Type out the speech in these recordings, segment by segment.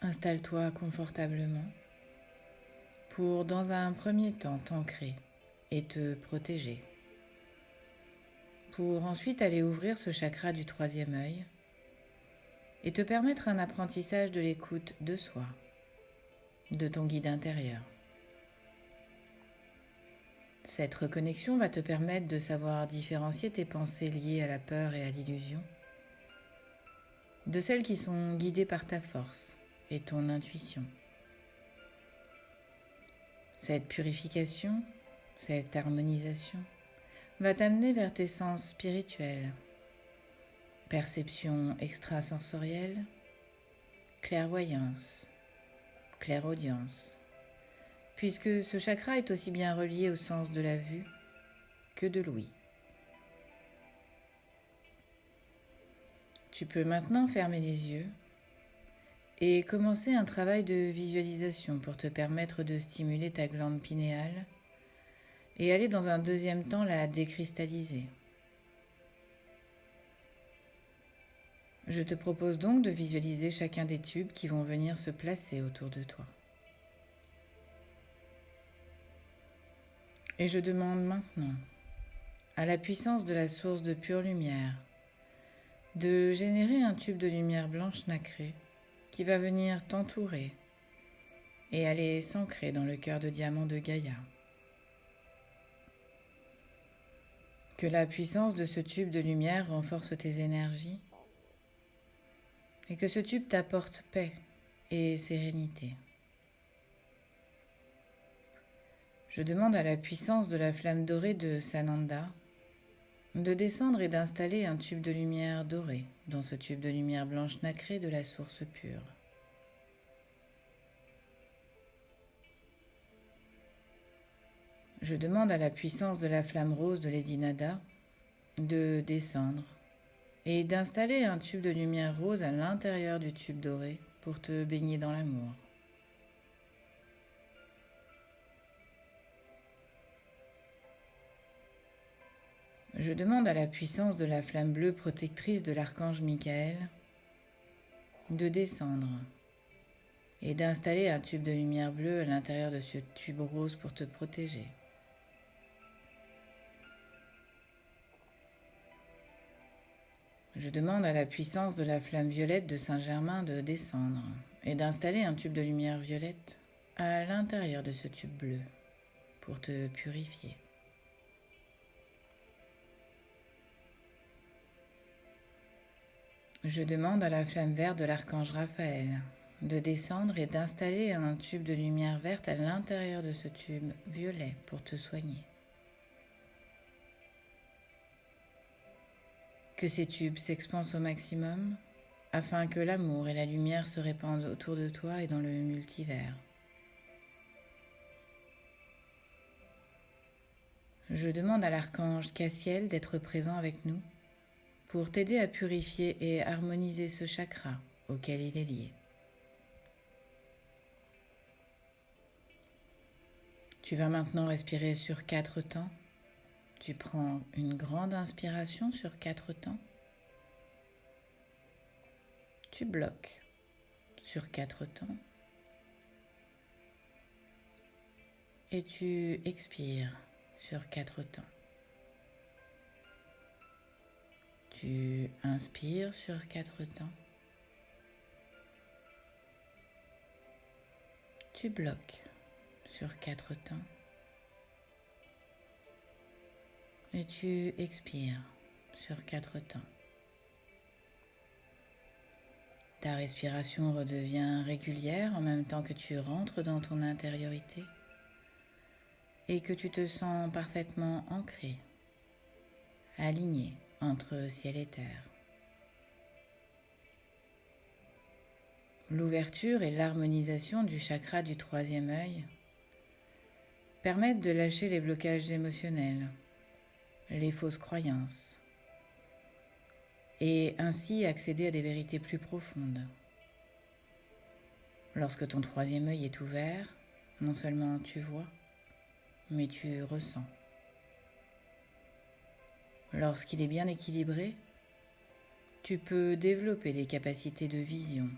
Installe-toi confortablement pour, dans un premier temps, t'ancrer et te protéger. Pour ensuite aller ouvrir ce chakra du troisième œil et te permettre un apprentissage de l'écoute de soi, de ton guide intérieur. Cette reconnexion va te permettre de savoir différencier tes pensées liées à la peur et à l'illusion de celles qui sont guidées par ta force et ton intuition. Cette purification, cette harmonisation va t'amener vers tes sens spirituels, perception extrasensorielle, clairvoyance, clairaudience, puisque ce chakra est aussi bien relié au sens de la vue que de l'ouïe. Tu peux maintenant fermer les yeux et commencer un travail de visualisation pour te permettre de stimuler ta glande pinéale et aller dans un deuxième temps la décristalliser. Je te propose donc de visualiser chacun des tubes qui vont venir se placer autour de toi. Et je demande maintenant à la puissance de la source de pure lumière de générer un tube de lumière blanche nacrée qui va venir t'entourer et aller s'ancrer dans le cœur de diamant de Gaïa. Que la puissance de ce tube de lumière renforce tes énergies et que ce tube t'apporte paix et sérénité. Je demande à la puissance de la flamme dorée de Sananda de descendre et d'installer un tube de lumière dorée dans ce tube de lumière blanche nacrée de la source pure. Je demande à la puissance de la flamme rose de Lady Nada de descendre et d'installer un tube de lumière rose à l'intérieur du tube doré pour te baigner dans l'amour. Je demande à la puissance de la flamme bleue protectrice de l'archange Michael de descendre et d'installer un tube de lumière bleue à l'intérieur de ce tube rose pour te protéger. Je demande à la puissance de la flamme violette de Saint-Germain de descendre et d'installer un tube de lumière violette à l'intérieur de ce tube bleu pour te purifier. Je demande à la flamme verte de l'archange Raphaël de descendre et d'installer un tube de lumière verte à l'intérieur de ce tube violet pour te soigner. Que ces tubes s'expansent au maximum afin que l'amour et la lumière se répandent autour de toi et dans le multivers. Je demande à l'archange Cassiel d'être présent avec nous pour t'aider à purifier et harmoniser ce chakra auquel il est lié. Tu vas maintenant respirer sur 4 temps. Tu prends une grande inspiration sur 4 temps. Tu bloques sur 4 temps. Et tu expires sur 4 temps. Tu inspires sur 4 temps. Tu bloques sur 4 temps. Et tu expires sur 4 temps. Ta respiration redevient régulière en même temps que tu rentres dans ton intériorité et que tu te sens parfaitement ancré, aligné entre ciel et terre. L'ouverture et l'harmonisation du chakra du troisième œil permettent de lâcher les blocages émotionnels, les fausses croyances, et ainsi accéder à des vérités plus profondes. Lorsque ton troisième œil est ouvert, non seulement tu vois, mais tu ressens. Lorsqu'il est bien équilibré, tu peux développer des capacités de vision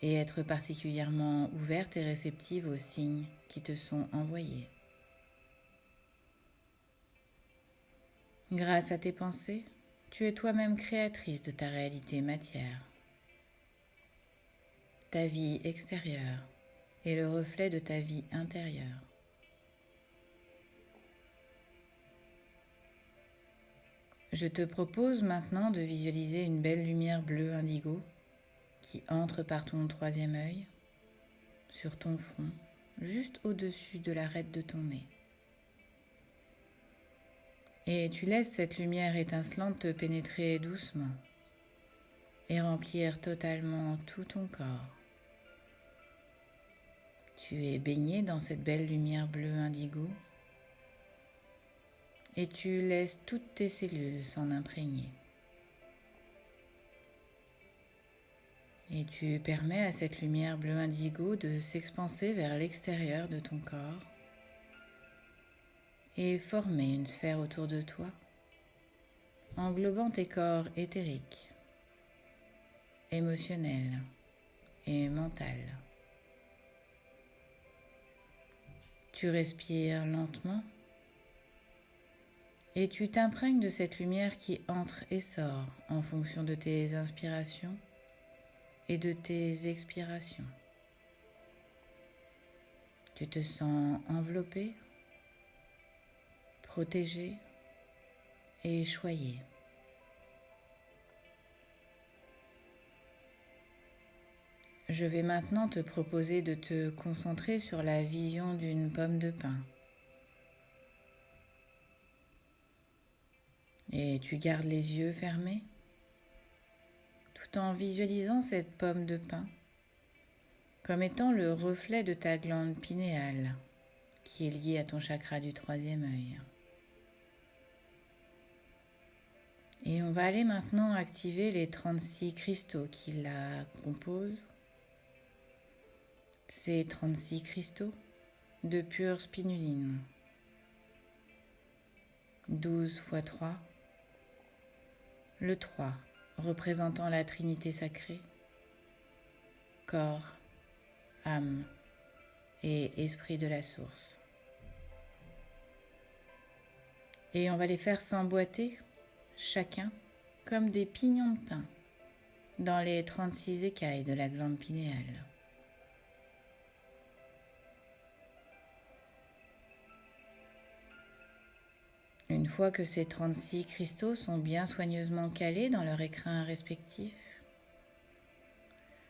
et être particulièrement ouverte et réceptive aux signes qui te sont envoyés. Grâce à tes pensées, tu es toi-même créatrice de ta réalité matière. Ta vie extérieure est le reflet de ta vie intérieure. Je te propose maintenant de visualiser une belle lumière bleue indigo qui entre par ton troisième œil, sur ton front, juste au-dessus de l'arête de ton nez. Et tu laisses cette lumière étincelante te pénétrer doucement et remplir totalement tout ton corps. Tu es baigné dans cette belle lumière bleue indigo et tu laisses toutes tes cellules s'en imprégner. Et tu permets à cette lumière bleue indigo de s'expanser vers l'extérieur de ton corps et former une sphère autour de toi, englobant tes corps éthériques, émotionnels et mentaux. Tu respires lentement et tu t'imprègnes de cette lumière qui entre et sort en fonction de tes inspirations et de tes expirations. Tu te sens enveloppé, protégé et choyé. Je vais maintenant te proposer de te concentrer sur la vision d'une pomme de pin. Et tu gardes les yeux fermés, tout en visualisant cette pomme de pin comme étant le reflet de ta glande pinéale, qui est liée à ton chakra du troisième œil. Et on va aller maintenant activer les 36 cristaux qui la composent. Ces 36 cristaux de pure spinuline. 12 x 3. Le 3 représentant la Trinité sacrée, corps, âme et esprit de la source. Et on va les faire s'emboîter, chacun, comme des pignons de pin, dans les 36 écailles de la glande pinéale. Une fois que ces 36 cristaux sont bien soigneusement calés dans leur écrin respectif,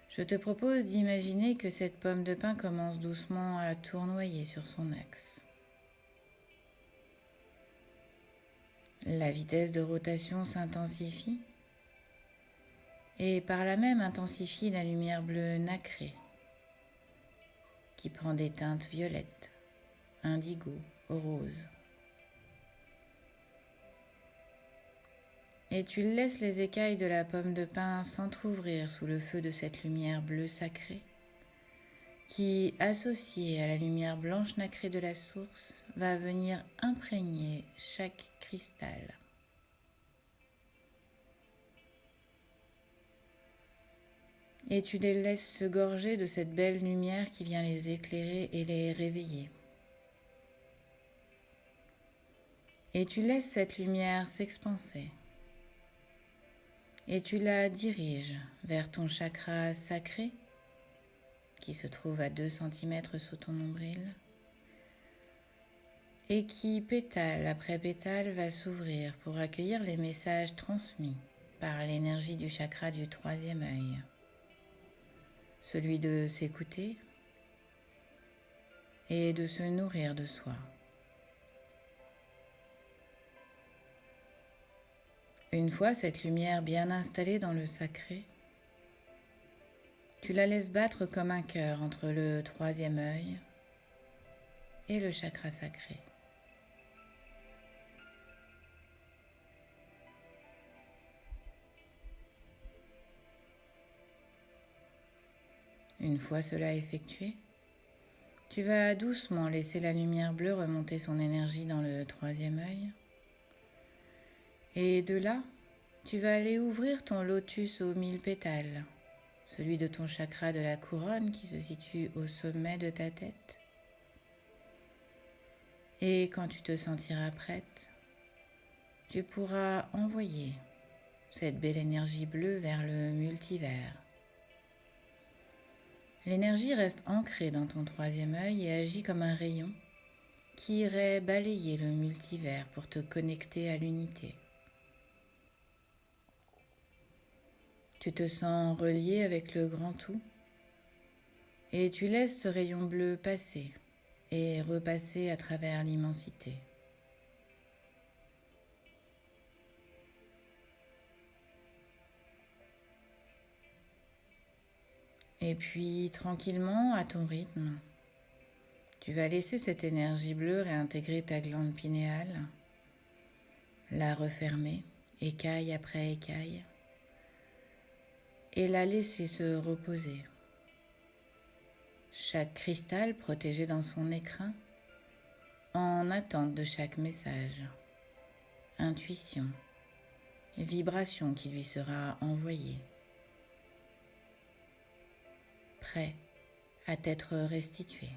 je te propose d'imaginer que cette pomme de pin commence doucement à tournoyer sur son axe. La vitesse de rotation s'intensifie et par là même intensifie la lumière bleue nacrée qui prend des teintes violettes, indigo, rose. Et tu laisses les écailles de la pomme de pin s'entr'ouvrir sous le feu de cette lumière bleue sacrée qui, associée à la lumière blanche nacrée de la source, va venir imprégner chaque cristal. Et tu les laisses se gorger de cette belle lumière qui vient les éclairer et les réveiller. Et tu laisses cette lumière s'expanser. Et tu la diriges vers ton chakra sacré qui se trouve à 2 cm sous ton nombril et qui, pétale après pétale, va s'ouvrir pour accueillir les messages transmis par l'énergie du chakra du troisième œil. Celui de s'écouter et de se nourrir de soi. Une fois cette lumière bien installée dans le sacré, tu la laisses battre comme un cœur entre le troisième œil et le chakra sacré. Une fois cela effectué, tu vas doucement laisser la lumière bleue remonter son énergie dans le troisième œil. Et de là, tu vas aller ouvrir ton lotus aux 1000 pétales celui de ton chakra de la couronne qui se situe au sommet de ta tête. Et quand tu te sentiras prête, tu pourras envoyer cette belle énergie bleue vers le multivers. L'énergie reste ancrée dans ton troisième œil et agit comme un rayon qui irait balayer le multivers pour te connecter à l'unité. Tu te sens relié avec le grand tout et tu laisses ce rayon bleu passer et repasser à travers l'immensité. Et puis, tranquillement, à ton rythme, tu vas laisser cette énergie bleue réintégrer ta glande pinéale, la refermer, écaille après écaille, et la laisser se reposer. Chaque cristal protégé dans son écrin, en attente de chaque message, intuition, vibration qui lui sera envoyée. Prêt à t'être restitué.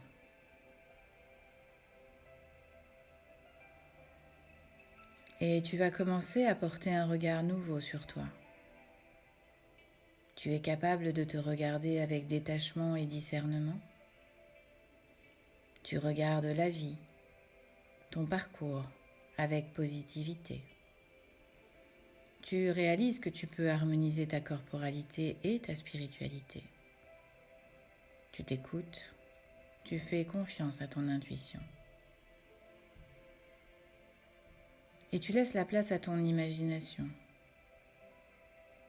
Et tu vas commencer à porter un regard nouveau sur toi. Tu es capable de te regarder avec détachement et discernement. Tu regardes la vie, ton parcours, avec positivité. Tu réalises que tu peux harmoniser ta corporalité et ta spiritualité. Tu t'écoutes, tu fais confiance à ton intuition. Et tu laisses la place à ton imagination.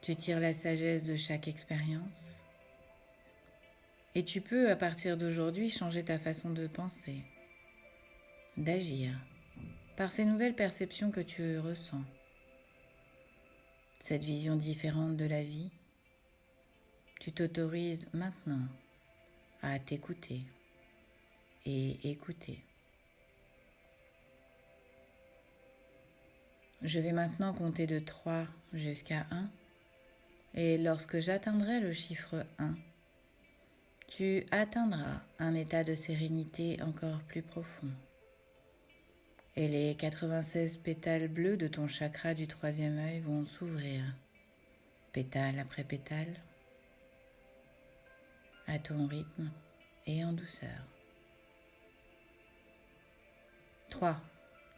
Tu tires la sagesse de chaque expérience. Et tu peux, à partir d'aujourd'hui, changer ta façon de penser, d'agir, par ces nouvelles perceptions que tu ressens. Cette vision différente de la vie, tu t'autorises maintenant à t'écouter et écouter. Je vais maintenant compter de 3 jusqu'à 1 et lorsque j'atteindrai le chiffre 1, tu atteindras un état de sérénité encore plus profond. Et les 96 pétales bleus de ton chakra du troisième œil vont s'ouvrir, pétale après pétale, à ton rythme et en douceur. 3.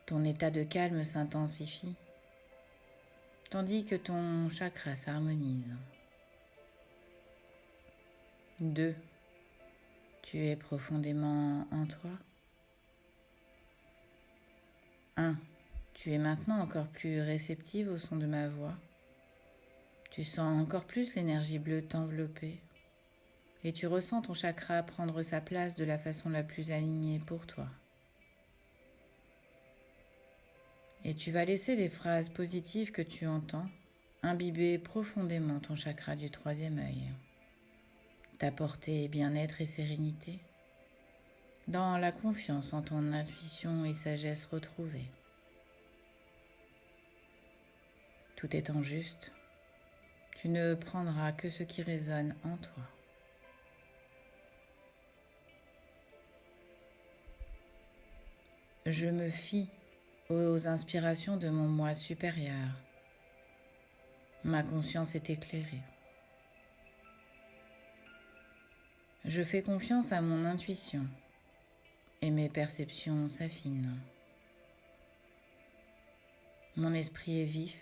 Ton état de calme s'intensifie, tandis que ton chakra s'harmonise. 2. Tu es profondément en toi. 1. Tu es maintenant encore plus réceptive au son de ma voix. Tu sens encore plus l'énergie bleue t'envelopper et tu ressens ton chakra prendre sa place de la façon la plus alignée pour toi. Et tu vas laisser les phrases positives que tu entends imbiber profondément ton chakra du troisième œil, t'apporter bien-être et sérénité, dans la confiance en ton intuition et sagesse retrouvée. Tout étant juste, tu ne prendras que ce qui résonne en toi. Je me fie aux inspirations de mon moi supérieur. Ma conscience est éclairée. Je fais confiance à mon intuition et mes perceptions s'affinent. Mon esprit est vif,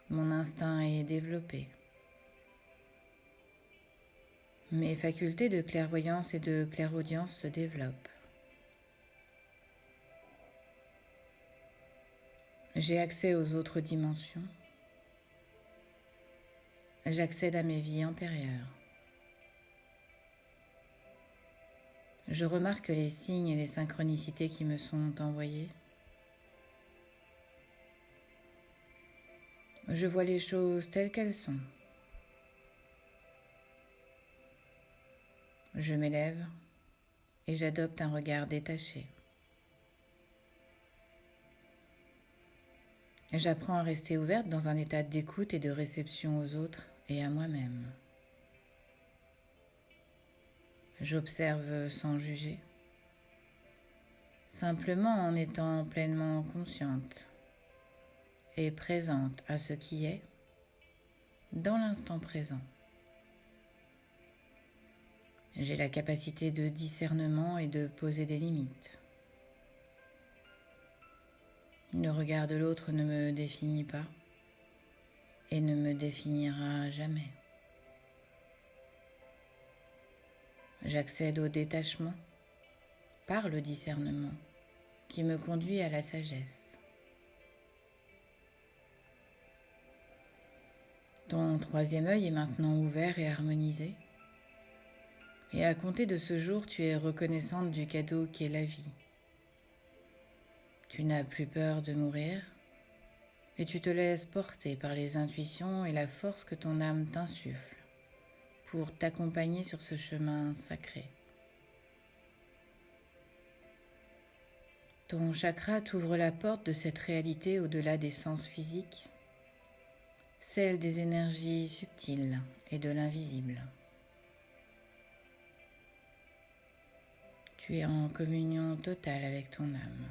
mon instinct est développé. Mes facultés de clairvoyance et de clairaudience se développent. J'ai accès aux autres dimensions. J'accède à mes vies antérieures. Je remarque les signes et les synchronicités qui me sont envoyés. Je vois les choses telles qu'elles sont. Je m'élève et j'adopte un regard détaché. J'apprends à rester ouverte dans un état d'écoute et de réception aux autres et à moi-même. J'observe sans juger, simplement en étant pleinement consciente et présente à ce qui est dans l'instant présent. J'ai la capacité de discernement et de poser des limites. Le regard de l'autre ne me définit pas et ne me définira jamais. J'accède au détachement par le discernement qui me conduit à la sagesse. Ton troisième œil est maintenant ouvert et harmonisé. Et à compter de ce jour, tu es reconnaissante du cadeau qui est la vie. Tu n'as plus peur de mourir et tu te laisses porter par les intuitions et la force que ton âme t'insuffle pour t'accompagner sur ce chemin sacré. Ton chakra t'ouvre la porte de cette réalité au-delà des sens physiques, celle des énergies subtiles et de l'invisible. Tu es en communion totale avec ton âme.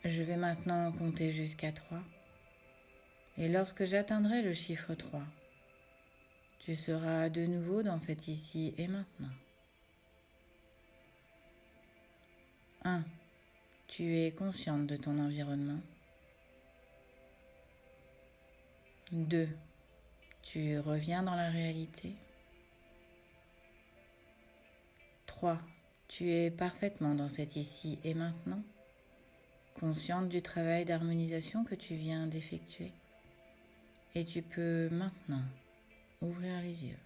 Je vais maintenant compter jusqu'à 3. Et lorsque j'atteindrai le chiffre 3, tu seras de nouveau dans cet ici et maintenant. 1. Tu es consciente de ton environnement. 2. Tu reviens dans la réalité. 3. Tu es parfaitement dans cet ici et maintenant, consciente du travail d'harmonisation que tu viens d'effectuer. Et tu peux maintenant ouvrir les yeux.